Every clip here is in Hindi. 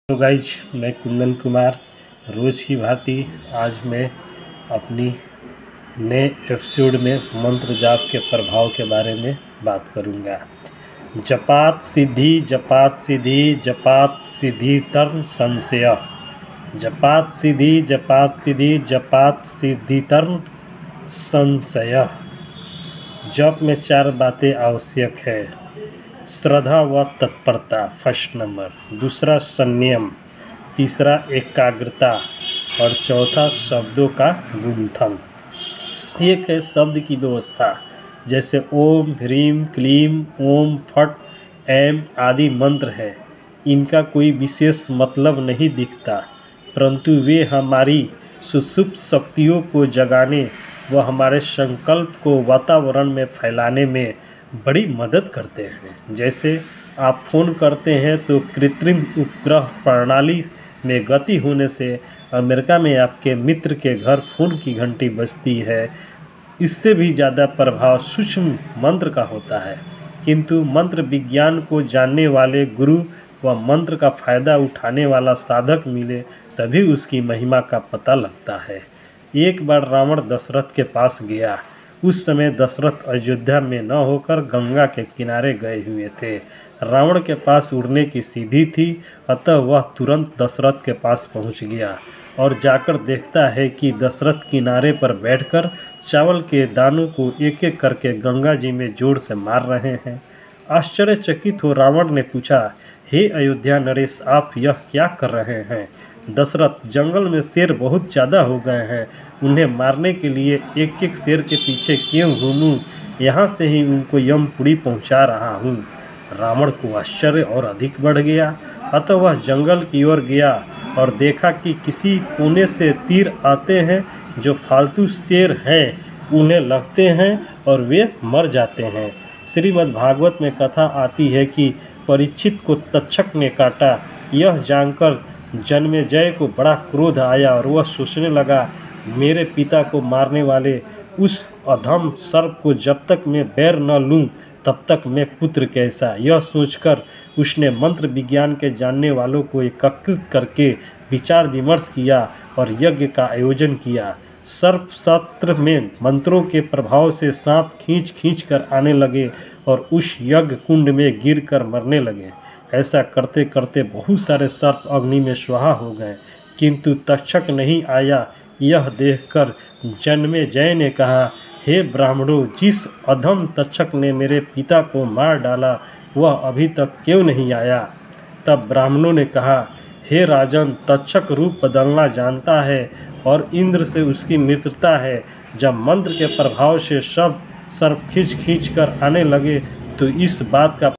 तो गाइज मैं कुंदन कुमार रोज़ की भांति आज मैं अपनी नए एपिसोड में मंत्र जाप के प्रभाव के बारे में बात करूंगा। जपात सिद्धि जपात सिद्धि जपात सिद्धितर संशय। जपात सिद्धि जपात सिद्धि जपात सिद्धितर संशय। जप में 4 बातें आवश्यक है। श्रद्धा व तत्परता फर्स्ट नंबर, दूसरा संयम, तीसरा एकाग्रता और चौथा शब्दों का गुंथन। एक है शब्द की व्यवस्था, जैसे ओम ह्रीम क्लीम ओम फट एम आदि मंत्र है। इनका कोई विशेष मतलब नहीं दिखता, परंतु वे हमारी सुषुप्त शक्तियों को जगाने व हमारे संकल्प को वातावरण में फैलाने में बड़ी मदद करते हैं। जैसे आप फ़ोन करते हैं तो कृत्रिम उपग्रह प्रणाली में गति होने से अमेरिका में आपके मित्र के घर फ़ोन की घंटी बजती है। इससे भी ज़्यादा प्रभाव सूक्ष्म मंत्र का होता है, किंतु मंत्र विज्ञान को जानने वाले गुरु व मंत्र का फ़ायदा उठाने वाला साधक मिले तभी उसकी महिमा का पता लगता है। एक बार रावण दशरथ के पास गया। उस समय दशरथ अयोध्या में न होकर गंगा के किनारे गए हुए थे। रावण के पास उड़ने की सीढ़ी थी, अतः वह तुरंत दशरथ के पास पहुंच गया और जाकर देखता है कि दशरथ किनारे पर बैठकर चावल के दानों को एक एक करके गंगा जी में जोर से मार रहे हैं। आश्चर्यचकित हो रावण ने पूछा, हे अयोध्या नरेश, आप यह क्या कर रहे हैं? दशरथ, जंगल में शेर बहुत ज़्यादा हो गए हैं, उन्हें मारने के लिए एक एक शेर के पीछे क्यों घूमूं? यहाँ से ही उनको यमपुरी पहुँचा रहा हूँ। रावण को आश्चर्य और अधिक बढ़ गया, अतः वह जंगल की ओर गया और देखा कि किसी कोने से तीर आते हैं। जो फालतू शेर हैं उन्हें लगते हैं और वे मर जाते हैं। श्रीमद् भागवत में कथा आती है कि परीक्षित को तक्षक ने काटा। यह जानकर जन्मेजय को बड़ा क्रोध आया और वह सोचने लगा, मेरे पिता को मारने वाले उस अधम सर्प को जब तक मैं बैर न लूं तब तक मैं पुत्र कैसा। यह सोचकर उसने मंत्र विज्ञान के जानने वालों को एकत्रित करके विचार विमर्श किया और यज्ञ का आयोजन किया। सर्प सत्र में मंत्रों के प्रभाव से सांप खींच खींच कर आने लगे और उस यज्ञ कुंड में गिरकर मरने लगे। ऐसा करते करते बहुत सारे सर्प अग्नि में स्वाहा हो गए, किंतु तक्षक नहीं आया। यह देखकर जन्मेजय ने कहा, हे ब्राह्मणों, जिस अधम तक्षक ने मेरे पिता को मार डाला वह अभी तक क्यों नहीं आया? तब ब्राह्मणों ने कहा, हे राजन, तक्षक रूप बदलना जानता है और इंद्र से उसकी मित्रता है। जब मंत्र के प्रभाव से सब सर्प खींच खींच कर आने लगे तो इस बात का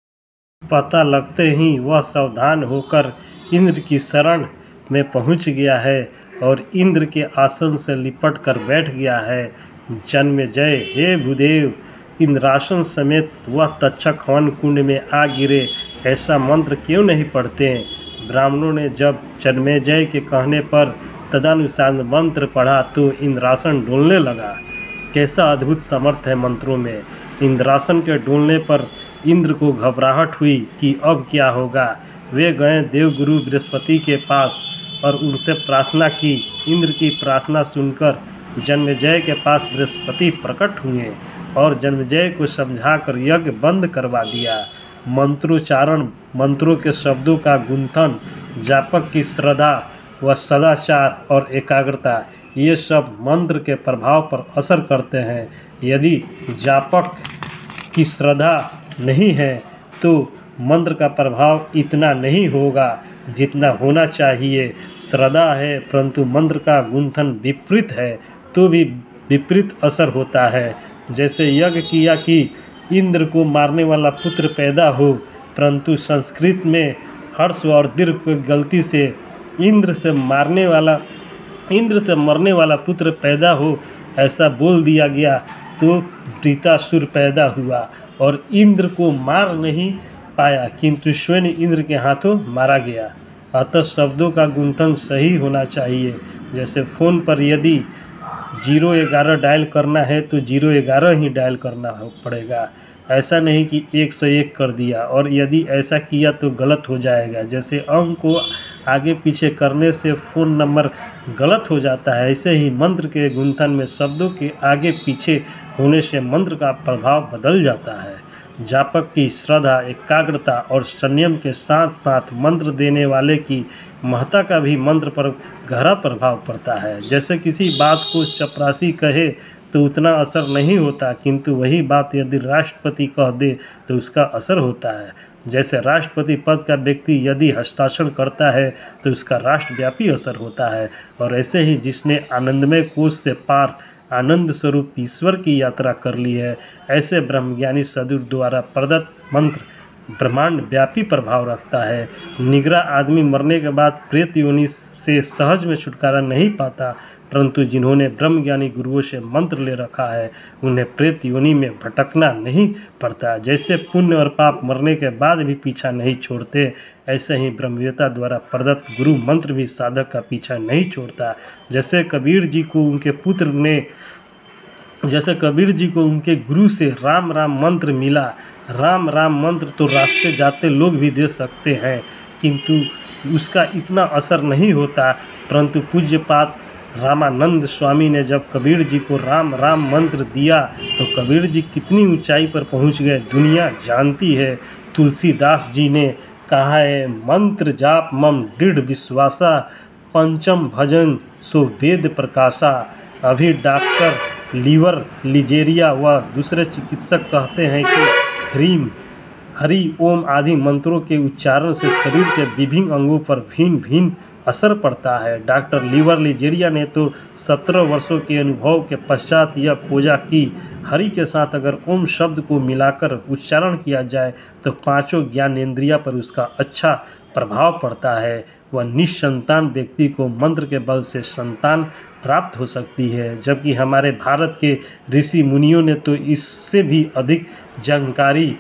पता लगते ही वह सावधान होकर इंद्र की शरण में पहुंच गया है और इंद्र के आसन से लिपट कर बैठ गया है। जन्मेजय, हे भूदेव, इंद्रासन समेत वह तक्षक हवन कुंड में आ गिरे। ऐसा मंत्र क्यों नहीं पढ़ते? ब्राह्मणों ने जब जन्मेजय के कहने पर तदनुसार मंत्र पढ़ा तो इंद्रासन डोलने लगा। कैसा अद्भुत समर्थ है मंत्रों में। इंद्रासन के डोलने पर इंद्र को घबराहट हुई कि अब क्या होगा। वे गए देवगुरु बृहस्पति के पास और उनसे प्रार्थना की। इंद्र की प्रार्थना सुनकर जन्मेजय के पास बृहस्पति प्रकट हुए और जन्मेजय को समझाकर यज्ञ बंद करवा दिया। मंत्रोच्चारण, मंत्रों के शब्दों का गुंथन, जापक की श्रद्धा व सदाचार और एकाग्रता, ये सब मंत्र के प्रभाव पर असर करते हैं। यदि जापक की श्रद्धा नहीं है तो मंत्र का प्रभाव इतना नहीं होगा जितना होना चाहिए। श्रद्धा है परंतु मंत्र का गुंथन विपरीत है तो भी विपरीत असर होता है। जैसे यज्ञ किया कि इंद्र को मारने वाला पुत्र पैदा हो, परंतु संस्कृत में हर्ष और दीर्घ को गलती से इंद्र से मरने वाला पुत्र पैदा हो ऐसा बोल दिया गया तो वृत्रासुर पैदा हुआ और इंद्र को मार नहीं पाया, किंतु स्वयं इंद्र के हाथों मारा गया। अतः शब्दों का गुंथन सही होना चाहिए। जैसे फ़ोन पर यदि 011 डायल करना है तो 011 ही डायल करना पड़ेगा। ऐसा नहीं कि 101 कर दिया और यदि ऐसा किया तो गलत हो जाएगा। जैसे अंक को आगे पीछे करने से फ़ोन नंबर गलत हो जाता है। ऐसे ही मंत्र के गुंथन में शब्दों के आगे पीछे होने से मंत्र का प्रभाव बदल जाता है। जापक की श्रद्धा, एकाग्रता और संयम के साथ साथ मंत्र देने वाले की महत्ता का भी मंत्र पर गहरा प्रभाव पड़ता है। जैसे किसी बात को चपरासी कहे तो उतना असर नहीं होता, किंतु वही बात यदि राष्ट्रपति कह दे तो उसका असर होता है। जैसे राष्ट्रपति पद का व्यक्ति यदि हस्ताक्षर करता है तो उसका राष्ट्रव्यापी असर होता है। और ऐसे ही जिसने आनंदमय कोश से पार आनंद स्वरूप ईश्वर की यात्रा कर ली है, ऐसे ब्रह्मज्ञानी सदगुरु द्वारा प्रदत्त मंत्र ब्रह्मांड व्यापी प्रभाव रखता है। निगरा आदमी मरने के बाद प्रेत योनि से सहज में छुटकारा नहीं पाता, परंतु जिन्होंने ब्रह्मज्ञानी गुरुओं से मंत्र ले रखा है उन्हें प्रेत योनि में भटकना नहीं पड़ता। जैसे पुण्य और पाप मरने के बाद भी पीछा नहीं छोड़ते, ऐसे ही ब्रह्मवेत्ता द्वारा प्रदत्त गुरु मंत्र भी साधक का पीछा नहीं छोड़ता। जैसे कबीर जी को उनके गुरु से राम राम मंत्र मिला। राम राम मंत्र तो रास्ते जाते लोग भी दे सकते हैं, किंतु उसका इतना असर नहीं होता। परंतु पूज्यपाद रामानंद स्वामी ने जब कबीर जी को राम राम मंत्र दिया तो कबीर जी कितनी ऊंचाई पर पहुंच गए दुनिया जानती है। तुलसीदास जी ने कहा है, मंत्र जाप मम दृढ़ विश्वासा, पंचम भजन सो वेद प्रकाशा। अभी डॉक्टर लीवर लीजेरिया व दूसरे चिकित्सक कहते हैं कि ह्रीम हरि ओम आदि मंत्रों के उच्चारण से शरीर के विभिन्न अंगों पर भिन्न भिन्न असर पड़ता है। डॉक्टर लीवर लीजेरिया ने तो 17 वर्षों के अनुभव के पश्चात यह खोजा कि हरि के साथ अगर ओम शब्द को मिलाकर उच्चारण किया जाए तो पांचों ज्ञानेंद्रिया पर उसका अच्छा प्रभाव पड़ता है। वह निसंतान व्यक्ति को मंत्र के बल से संतान प्राप्त हो सकती है, जबकि हमारे भारत के ऋषि मुनियों ने तो इससे भी अधिक जानकारी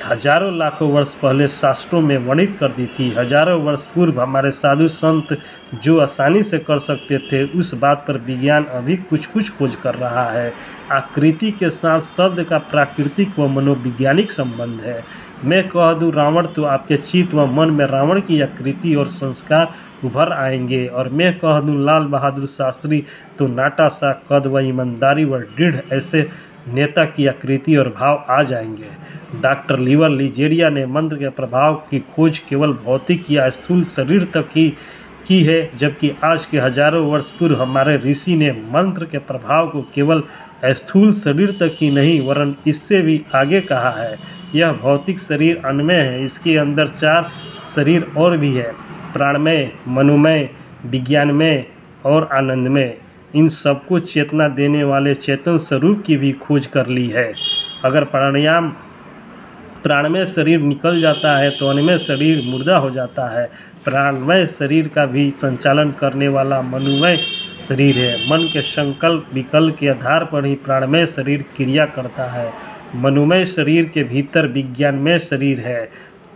हजारों लाखों वर्ष पहले शास्त्रों में वर्णित कर दी थी। हजारों वर्ष पूर्व हमारे साधु संत जो आसानी से कर सकते थे, उस बात पर विज्ञान अभी कुछ खोज कर रहा है। आकृति के साथ शब्द का प्राकृतिक व मनोवैज्ञानिक संबंध है। मैं कह दूं रावण, तो आपके चित्त व मन में रावण की आकृति और संस्कार उभर आएंगे, और मैं कह दूं लाल बहादुर शास्त्री, तो नाटा सा कद व ईमानदारी व दृढ़ ऐसे नेता की आकृति और भाव आ जाएंगे। डॉक्टर लीवर लीजेरिया ने मंत्र के प्रभाव की खोज केवल भौतिक या स्थूल शरीर तक ही की है, जबकि आज के हजारों वर्ष पूर्व हमारे ऋषि ने मंत्र के प्रभाव को केवल स्थूल शरीर तक ही नहीं वरन इससे भी आगे कहा है। यह भौतिक शरीर अन्नमय है, इसके अंदर 4 शरीर और भी है, प्राणमय, मनोमय, विज्ञानमय और आनंदमय। इन सबको चेतना देने वाले चेतन स्वरूप की भी खोज कर ली है। अगर प्राणमय शरीर निकल जाता है तो अन्नमय शरीर मुर्दा हो जाता है। प्राणमय शरीर का भी संचालन करने वाला मनोमय शरीर है। मन के संकल्प विकल्प के आधार पर ही प्राणमय शरीर क्रिया करता है। मनोमय शरीर के भीतर विज्ञानमय शरीर है।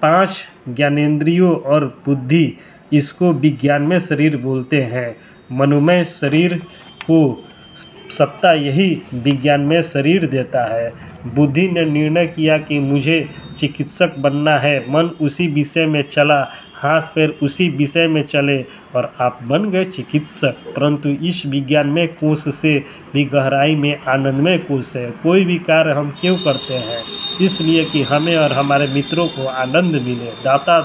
5 ज्ञानेंद्रियों और बुद्धि, इसको विज्ञानमय शरीर बोलते हैं। मनोमय शरीर को सत्ता यही विज्ञानमय शरीर देता है। बुद्धि ने निर्णय किया कि मुझे चिकित्सक बनना है, मन उसी विषय में चला, हाथ पैर उसी विषय में चले और आप बन गए चिकित्सक। परंतु इस विज्ञानमय कोश से भी गहराई में आनंदमय कोश है। कोई भी कार्य हम क्यों करते हैं? इसलिए कि हमें और हमारे मित्रों को आनंद मिले। दाता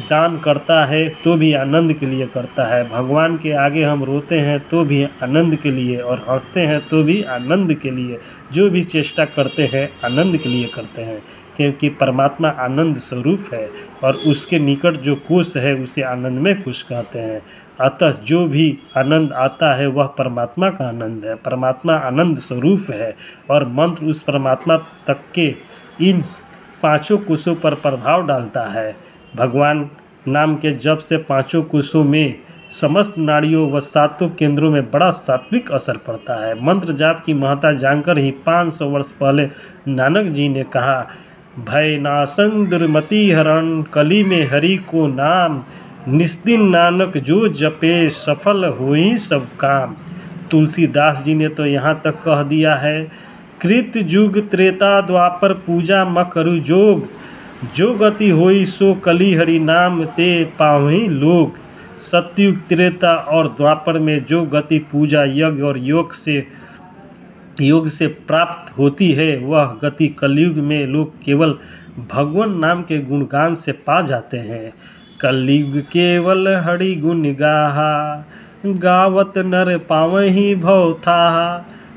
दान करता है तो भी आनंद के लिए करता है। भगवान के आगे हम रोते हैं तो भी आनंद के लिए, और हंसते हैं तो भी आनंद के लिए। जो भी चेष्टा करते हैं आनंद के लिए करते हैं, क्योंकि परमात्मा आनंद स्वरूप है और उसके निकट जो कोश है उसे आनंदमय कोश कहते हैं। अतः जो भी आनंद आता है वह परमात्मा का आनंद है। परमात्मा आनंद स्वरूप है और मंत्र उस परमात्मा तक के इन 5 कोशों पर प्रभाव डालता है। भगवान नाम के जप से 5 कोशों में समस्त नाड़ियों व 7 केंद्रों में बड़ा सात्विक असर पड़ता है। मंत्र जाप की महत्ता जानकर ही 500 वर्ष पहले नानक जी ने कहा, भय नासन दुर्मति हरण, कली में हरि को नाम, निस्दिन नानक जो जपे, सफल होई सब काम। तुलसीदास जी ने तो यहाँ तक कह दिया है, कृत युग त्रेता द्वापर पूजा म करु जोग, जो गति होई सो कली हरि नाम ते पावहीं लोग। सतयुग, त्रेता और द्वापर में जो गति पूजा यज्ञ और योग से प्राप्त होती है, वह गति कलयुग में लोग केवल भगवान नाम के गुणगान से पा जाते हैं। कलयुग केवल हरि गुण गाहा, गावत नर पावहीं भव थाहा।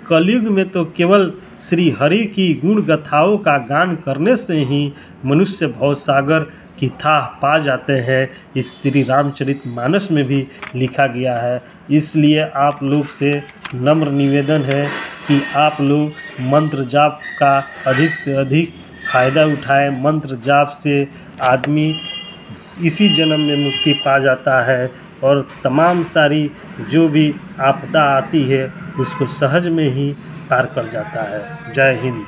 कलयुग में तो केवल श्री हरि की गुण गाथाओं का गान करने से ही मनुष्य भवसागर की थाह पा जाते हैं। इस श्री रामचरितमानस में भी लिखा गया है। इसलिए आप लोग से नम्र निवेदन है कि आप लोग मंत्र जाप का अधिक से अधिक फ़ायदा उठाएं। मंत्र जाप से आदमी इसी जन्म में मुक्ति पा जाता है और तमाम सारी जो भी आपदा आती है उसको सहज में ही पार कर जाता है। जय हिंद।